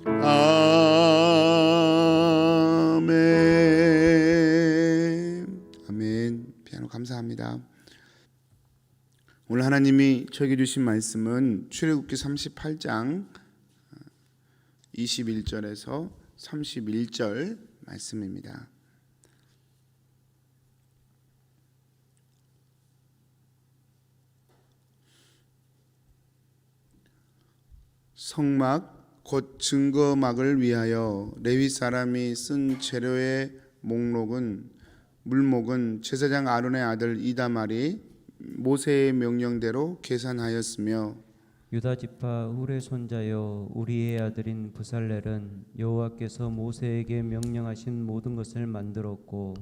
아멘. 아멘. 피아노 감사합니다. 오늘 하나님이 저에게 주신 말씀은 출애굽기 38장 21절에서 31절 말씀입니다. 성막 곧 증거막을 위하여 레위 사람이 쓴 재료의 물목은 제사장 아론의 아들 이다말이 모세의 명령대로 계산하였으며 유다 지파 훌의 손자여 우리의 아들인 부살렐은 여호와께서 모세에게 명령하신 모든 것을 만들었고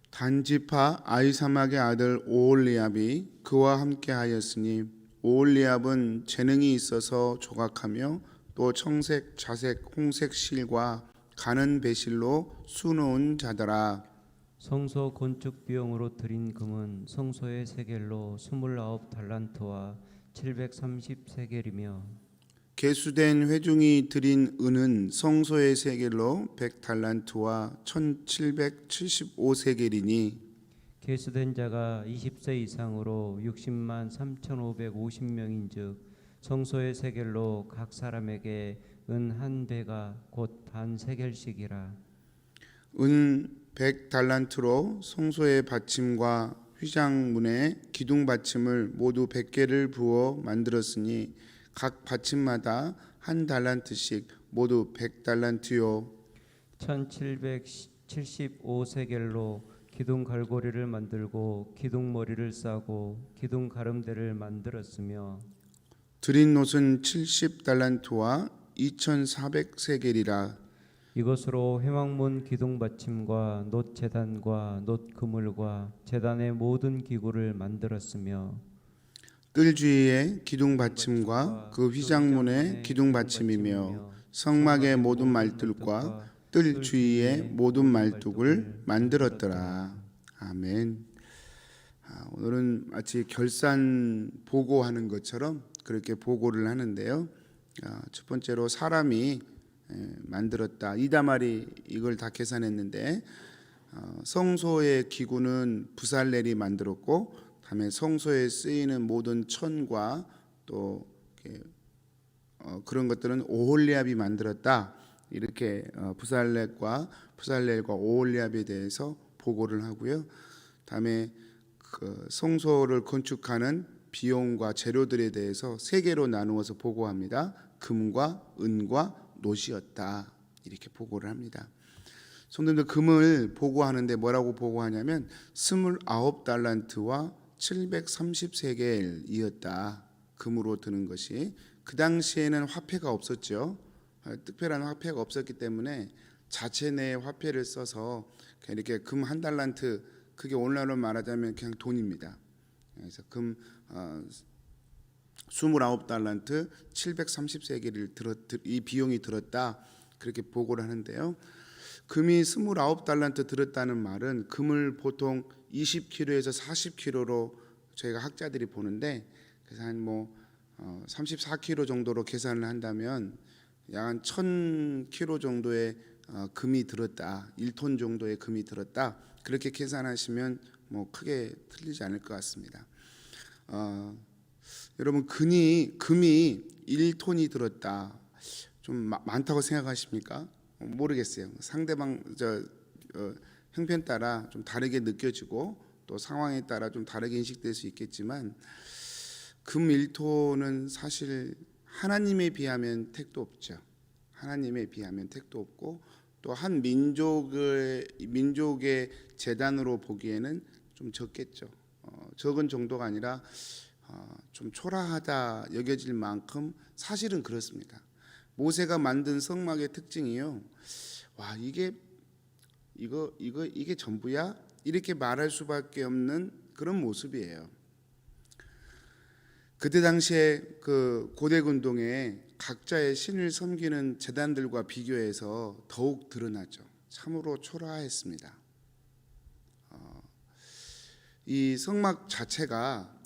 단 지파 아히사막의 아들 오홀리압이 그와 함께하였으니 오홀리압은 재능이 있어서 조각하며 또 청색, 자색, 홍색 실과 가는 배실로 수놓은 자더라. 성소 건축 비용으로 들인 금은 성소의 세겔로 29달란트와 730세겔이며 계수된 회중이 들인 은은 성소의 세겔로 100달란트와 1775세겔이니 계수된 자가 20세 이상으로 60만 3,550명인즉 성소의 세겔로 각 사람에게 은 한 배가 곧 반 세겔씩이라. 은 100달란트로 성소의 받침과 휘장문의 기둥 받침을 모두 100개를 부어 만들었으니 각 받침마다 한 달란트씩 모두 100달란트요. 1775세겔로 기둥 갈고리를 만들고 기둥 머리를 싸고 기둥 가름대를 만들었으며 드린 놋은 70달란트와 2400세겔이라. 이것으로 회막문 기둥 받침과 놋 제단과 놋 그물과 제단의 모든 기구를 만들었으며 뜰 주위의 기둥 받침과 그 휘장문의 기둥 받침이며 성막의 모든 말뚝과 뜰 주위의 모든 말뚝을 만들었더라. 아멘. 오늘은 마치 결산 보고하는 것처럼 그렇게 보고를 하는데요. 첫 번째로 사람이 만들었다. 이다말이 이걸 다 계산했는데 성소의 기구는 부살렐이 만들었고, 다음에 성소에 쓰이는 모든 천과 또 그런 것들은 오홀리압이 만들었다. 이렇게 부살렐과 오홀리압에 대해서 보고를 하고요. 다음에 그 성소를 건축하는 비용과 재료들에 대해서 세 개로 나누어서 보고합니다. 금과 은과 놋이었다. 이렇게 보고를 합니다. 성도님들, 금을 보고하는데 뭐라고 보고하냐면 29달란트와 730세겔이었다. 금으로 드는 것이. 그 당시에는 화폐가 없었죠. 특별한 화폐가 없었기 때문에 자체 내에 화폐를 써서 이렇게 금 한 달란트, 그게 오늘날로 말하자면 그냥 돈입니다. 그래서 금 29달란트 730세겔을 이 비용이 들었다. 그렇게 보고를 하는데요. 금이 29달란트 들었다는 말은 금을 보통 20kg에서 40kg로 저희가 학자들이 보는데, 그래서 한 34kg 정도로 계산을 한다면 약 한 1000kg 정도의 금이 들었다. 1톤 정도의 금이 들었다. 그렇게 계산하시면 크게 틀리지 않을 것 같습니다. 여러분, 금이 1톤이 들었다. 좀 많다고 생각하십니까? 모르겠어요. 상대방 형편 따라 좀 다르게 느껴지고 또 상황에 따라 좀 다르게 인식될 수 있겠지만, 금 1톤은 사실 하나님에 비하면 택도 없죠. 하나님에 비하면 택도 없고, 또 한 민족의 재단으로 보기에는 좀 적겠죠. 적은 정도가 아니라 좀 초라하다 여겨질 만큼 사실은 그렇습니다. 모세가 만든 성막의 특징이요, 와, 이게 전부야? 이렇게 말할 수밖에 없는 그런 모습이에요. 그때 당시에 그 고대 군동에 각자의 신을 섬기는 제단들과 비교해서 더욱 드러났죠. 참으로 초라했습니다. 이 성막 자체가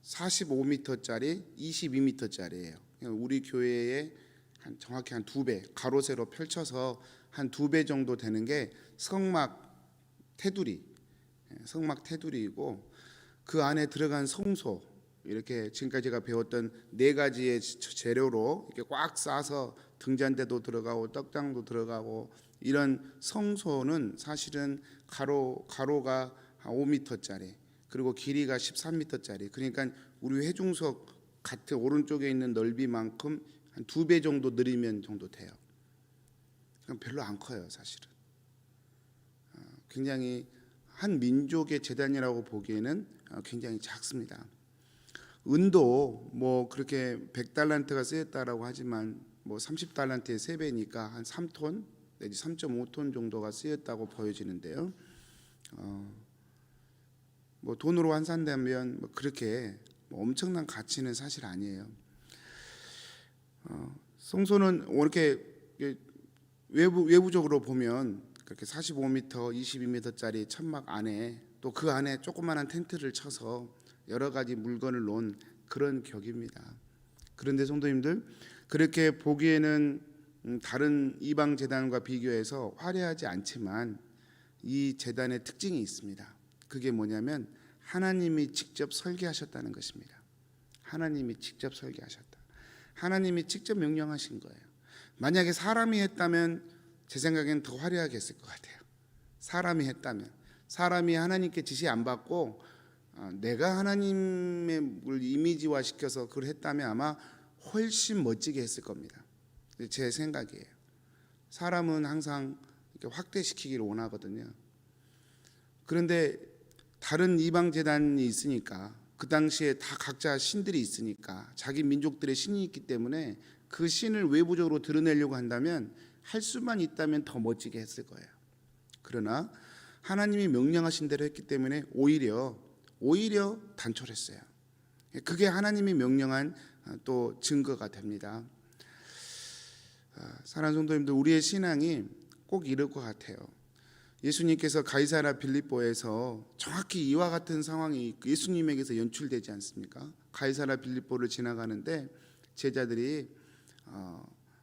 45m짜리, 22m짜리예요. 우리 교회의 정확히 한 2배, 가로 세로 펼쳐서 한 2배 정도 되는 게 성막 테두리, 성막 테두리이고, 그 안에 들어간 성소, 이렇게 지금까지 제가 배웠던 4가지의 재료로 이렇게 꽉 싸서 등잔대도 들어가고 떡장도 들어가고, 이런 성소는 사실은 가로가 5m짜리, 그리고 길이가 13m짜리, 그러니까 우리 회중석 같은 오른쪽에 있는 넓이만큼 한 2배 정도 늘리면 정도 돼요. 별로 안 커요, 사실은. 굉장히 한 민족의 제단이라고 보기에는 굉장히 작습니다. 은도 뭐 그렇게 100달란트가 쓰였다라고 하지만 뭐 30달란트의 3배니까 한 3톤 내지 3.5톤 정도가 쓰였다고 보여지는데요. 뭐 돈으로 환산되면 뭐 그렇게 뭐 엄청난 가치는 사실 아니에요. 성소는 이렇게 외부적으로 보면 그렇게 45m, 22m짜리 천막 안에, 또 그 안에 조그마한 텐트를 쳐서 여러 가지 물건을 놓은 그런 격입니다. 그런데 성도님들, 그렇게 보기에는 다른 이방 제단과 비교해서 화려하지 않지만 이 제단의 특징이 있습니다. 그게 뭐냐면 하나님이 직접 설계하셨다는 것입니다. 하나님이 직접 설계하셨다. 하나님이 직접 명령하신 거예요. 만약에 사람이 했다면 제 생각엔 더 화려하게 했을 것 같아요. 사람이 했다면, 사람이 하나님께 지시 안 받고 내가 하나님의 이미지화 시켜서 그걸 했다면 아마 훨씬 멋지게 했을 겁니다. 제 생각이에요. 사람은 항상 이렇게 확대시키기를 원하거든요. 그런데 다른 이방 제단이 있으니까, 그 당시에 다 각자 신들이 있으니까, 자기 민족들의 신이 있기 때문에 그 신을 외부적으로 드러내려고 한다면 할 수만 있다면 더 멋지게 했을 거예요. 그러나 하나님이 명령하신 대로 했기 때문에 오히려 단촐했어요. 그게 하나님이 명령한 또 증거가 됩니다. 사랑하는 성도님들, 우리의 신앙이 꼭 이럴 것 같아요. 예수님께서 가이사랴 빌립보에서 정확히 이와 같은 상황이 예수님에게서 연출되지 않습니까? 가이사랴 빌립보를 지나가는데 제자들이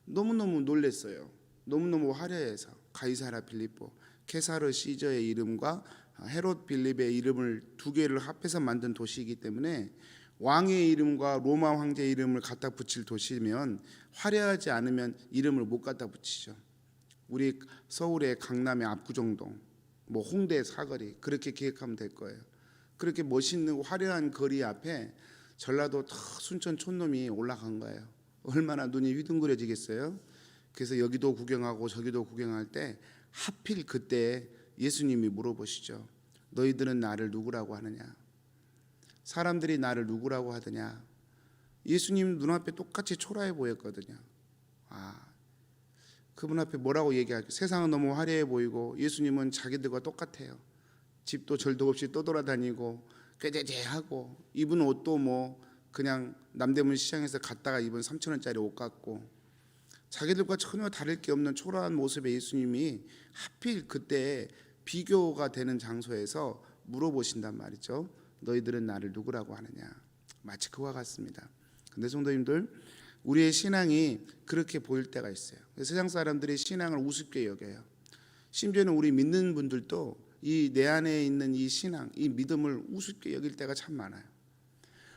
너무너무 놀랐어요. 너무너무 화려해서. 가이사랴 빌립보, 케사르 시저의 이름과 헤롯 빌립의 이름을 2개를 합해서 만든 도시이기 때문에 왕의 이름과 로마 황제의 이름을 갖다 붙일 도시면 화려하지 않으면 이름을 못 갖다 붙이죠. 우리 서울의 강남의 압구정동, 뭐 홍대 사거리, 그렇게 기획하면 될 거예요. 그렇게 멋있는 화려한 거리 앞에 전라도 순천 촌놈이 올라간 거예요. 얼마나 눈이 휘둥그레지겠어요. 그래서 여기도 구경하고 저기도 구경할 때 하필 그때 예수님이 물어보시죠. 너희들은 나를 누구라고 하느냐? 사람들이 나를 누구라고 하더냐? 예수님 눈앞에 똑같이 초라해 보였거든요. 그분 앞에 뭐라고 얘기할까요? 세상은 너무 화려해 보이고 예수님은 자기들과 똑같아요. 집도 절도 없이 떠돌아다니고 꾀재재하고 입은 옷도 뭐 그냥 남대문 시장에서 갔다가 입은 3,000원짜리 옷 같고 자기들과 전혀 다를 게 없는 초라한 모습의 예수님이 하필 그때 비교가 되는 장소에서 물어보신단 말이죠. 너희들은 나를 누구라고 하느냐? 마치 그와 같습니다. 근데 성도님들, 우리의 신앙이 그렇게 보일 때가 있어요. 세상 사람들이 신앙을 우습게 여겨요. 심지어는 우리 믿는 분들도 이 내 안에 있는 이 신앙, 이 믿음을 우습게 여길 때가 참 많아요.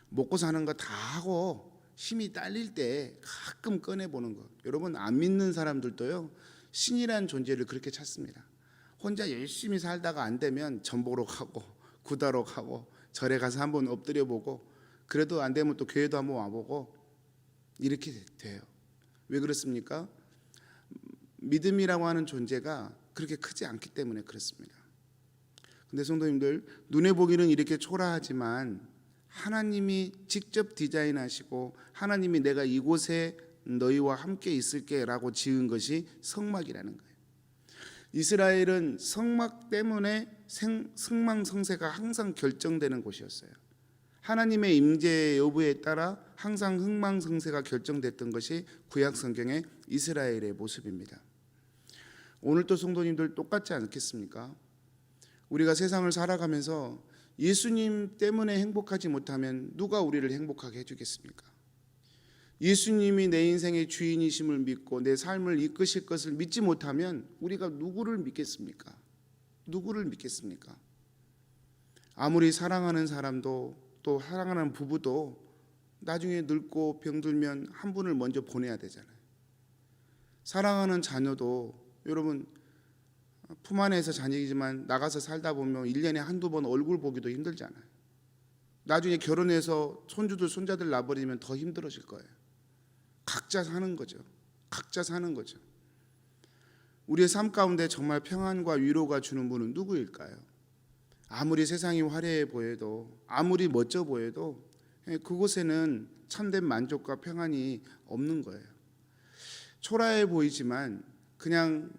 먹고 사는 거 다 하고 힘이 딸릴 때 가끔 꺼내보는 거. 여러분, 안 믿는 사람들도요, 신이라는 존재를 그렇게 찾습니다. 혼자 열심히 살다가 안 되면 전보러 가고 구다로 가고 절에 가서 한번 엎드려 보고, 그래도 안 되면 또 교회도 한번 와보고, 이렇게 돼요. 왜 그렇습니까? 믿음이라고 하는 존재가 그렇게 크지 않기 때문에 그렇습니다. 근데 성도님들, 눈에 보기는 이렇게 초라하지만 하나님이 직접 디자인하시고 하나님이 내가 이곳에 너희와 함께 있을게 라고 지은 것이 성막이라는 거예요. 이스라엘은 성막 때문에 승망성쇠가 항상 결정되는 곳이었어요. 하나님의 임재 여부에 따라 항상 흥망성쇠가 결정됐던 것이 구약 성경의 이스라엘의 모습입니다. 오늘도 성도님들 똑같지 않겠습니까? 우리가 세상을 살아가면서 예수님 때문에 행복하지 못하면 누가 우리를 행복하게 해주겠습니까? 예수님이 내 인생의 주인이심을 믿고 내 삶을 이끄실 것을 믿지 못하면 우리가 누구를 믿겠습니까? 누구를 믿겠습니까? 아무리 사랑하는 사람도 또 사랑하는 부부도 나중에 늙고 병들면 한 분을 먼저 보내야 되잖아요. 사랑하는 자녀도 여러분 품 안에서 자녀이지만 나가서 살다 보면 1년에 한두 번 얼굴 보기도 힘들잖아요. 나중에 결혼해서 손주들 손자들 낳아버리면 더 힘들어질 거예요. 각자 사는 거죠. 각자 사는 거죠. 우리의 삶 가운데 정말 평안과 위로가 주는 분은 누구일까요? 아무리 세상이 화려해 보여도 아무리 멋져 보여도 그곳에는 참된 만족과 평안이 없는 거예요. 초라해 보이지만 그냥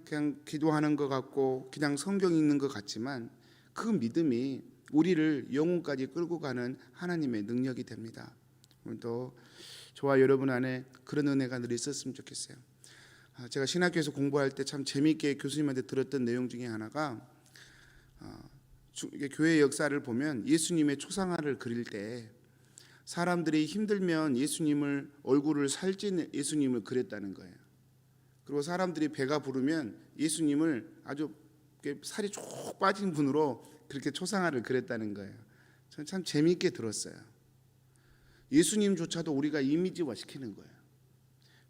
기도하는 것 같고 그냥 성경 읽는 것 같지만 그 믿음이 우리를 영혼까지 끌고 가는 하나님의 능력이 됩니다. 오늘도 저와 여러분 안에 그런 은혜가 늘 있었으면 좋겠어요. 제가 신학교에서 공부할 때 참 재미있게 교수님한테 들었던 내용 중에 하나가 교회 역사를 보면 예수님의 초상화를 그릴 때 사람들이 힘들면 예수님을 얼굴을 살찐 예수님을 그렸다는 거예요. 그리고 사람들이 배가 부르면 예수님을 아주 살이 쭉 빠진 분으로 그렇게 초상화를 그렸다는 거예요. 저는 참 재미있게 들었어요. 예수님조차도 우리가 이미지화 시키는 거예요.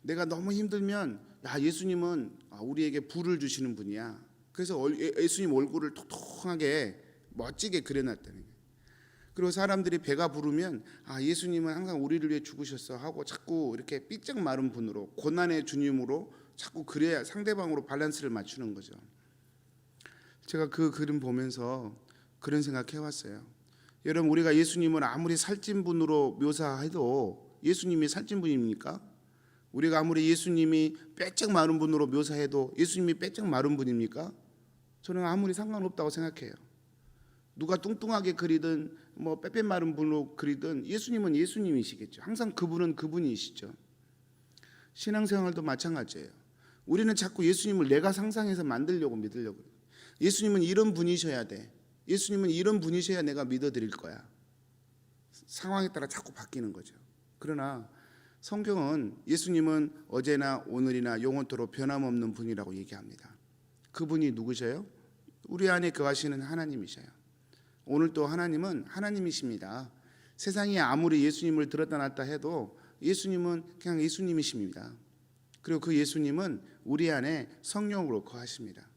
내가 너무 힘들면 예수님은 우리에게 부를 주시는 분이야. 그래서 예수님 얼굴을 통통하게 멋지게 그려놨다는 거예요. 그리고 사람들이 배가 부르면 예수님은 항상 우리를 위해 죽으셨어 하고 자꾸 이렇게 삐쩍 마른 분으로 고난의 주님으로 자꾸 그래야 상대방으로 밸런스를 맞추는 거죠. 제가 그 그림 보면서 그런 생각해왔어요. 여러분 우리가 예수님을 아무리 살찐 분으로 묘사해도 예수님이 살찐 분입니까? 우리가 아무리 예수님이 빼쩍 마른 분으로 묘사해도 예수님이 빼쩍 마른 분입니까? 저는 아무리 상관없다고 생각해요. 누가 뚱뚱하게 그리든 뭐 빼빼 마른 분으로 그리든 예수님은 예수님이시겠죠. 항상 그분은 그분이시죠. 신앙생활도 마찬가지예요. 우리는 자꾸 예수님을 내가 상상해서 만들려고 믿으려고 해요. 예수님은 이런 분이셔야 돼. 예수님은 이런 분이셔야 내가 믿어드릴 거야. 상황에 따라 자꾸 바뀌는 거죠. 그러나 성경은 예수님은 어제나 오늘이나 영원토록 변함없는 분이라고 얘기합니다. 그분이 누구셔요? 우리 안에 거하시는 하나님이셔요. 오늘 또 하나님은 하나님이십니다. 세상이 아무리 예수님을 들었다 놨다 해도 예수님은 그냥 예수님이십니다. 그리고 그 예수님은 우리 안에 성령으로 거하십니다.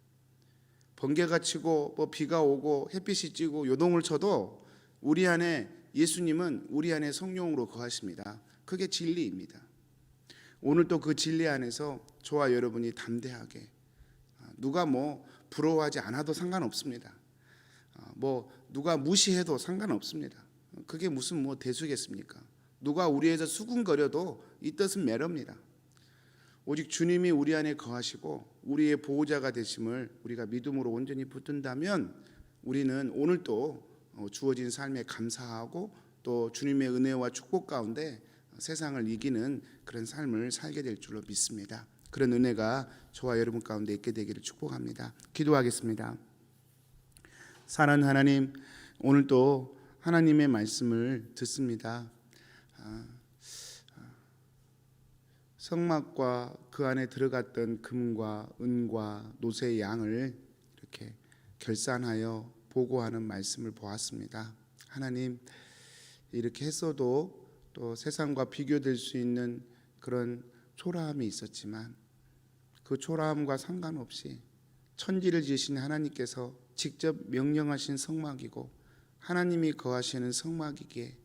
번개가 치고 비가 오고 햇빛이 찌고 요동을 쳐도 우리 안에 예수님은 우리 안에 성령으로 거하십니다. 그게 진리입니다. 오늘 또 그 진리 안에서 저와 여러분이 담대하게 누가 부러워하지 않아도 상관없습니다. 누가 무시해도 상관없습니다. 그게 무슨 대수겠습니까? 누가 우리에서 수군거려도 이 뜻은 매럽니다. 오직 주님이 우리 안에 거하시고 우리의 보호자가 되심을 우리가 믿음으로 온전히 붙든다면 우리는 오늘 또 주어진 삶에 감사하고 또 주님의 은혜와 축복 가운데 세상을 이기는 그런 삶을 살게 될 줄로 믿습니다. 그런 은혜가 저와 여러분 가운데 있게 되기를 축복합니다. 기도하겠습니다. 사랑하는 하나님, 오늘 또 하나님의 말씀을 듣습니다. 성막과 그 안에 들어갔던 금과 은과 노새의 양을 이렇게 결산하여 보고하는 말씀을 보았습니다. 하나님, 이렇게 했어도 또 세상과 비교될 수 있는 그런 초라함이 있었지만 그 초라함과 상관없이 천지를 지으신 하나님께서 직접 명령하신 성막이고 하나님이 거하시는 성막이기에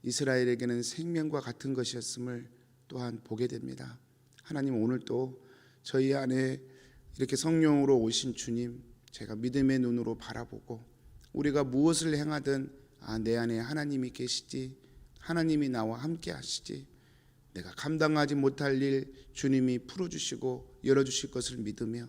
이스라엘에게는 생명과 같은 것이었음을 또한 보게 됩니다. 하나님, 오늘도 저희 안에 이렇게 성령으로 오신 주님, 제가 믿음의 눈으로 바라보고 우리가 무엇을 행하든 내 안에 하나님이 계시지, 하나님이 나와 함께 하시지, 내가 감당하지 못할 일 주님이 풀어주시고 열어주실 것을 믿으며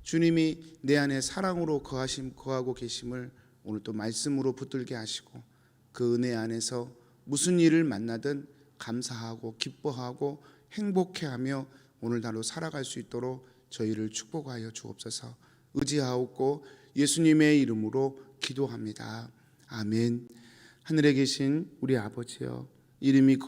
주님이 내 안에 사랑으로 거하고 계심을 오늘 또 말씀으로 붙들게 하시고 그 은혜 안에서 무슨 일을 만나든 감사하고 기뻐하고 행복해하며 오늘날로 살아갈 수 있도록 저희를 축복하여 주옵소서. 의지하옵고 예수님의 이름으로 기도합니다. 아멘. 하늘에 계신 우리 아버지여, 이름이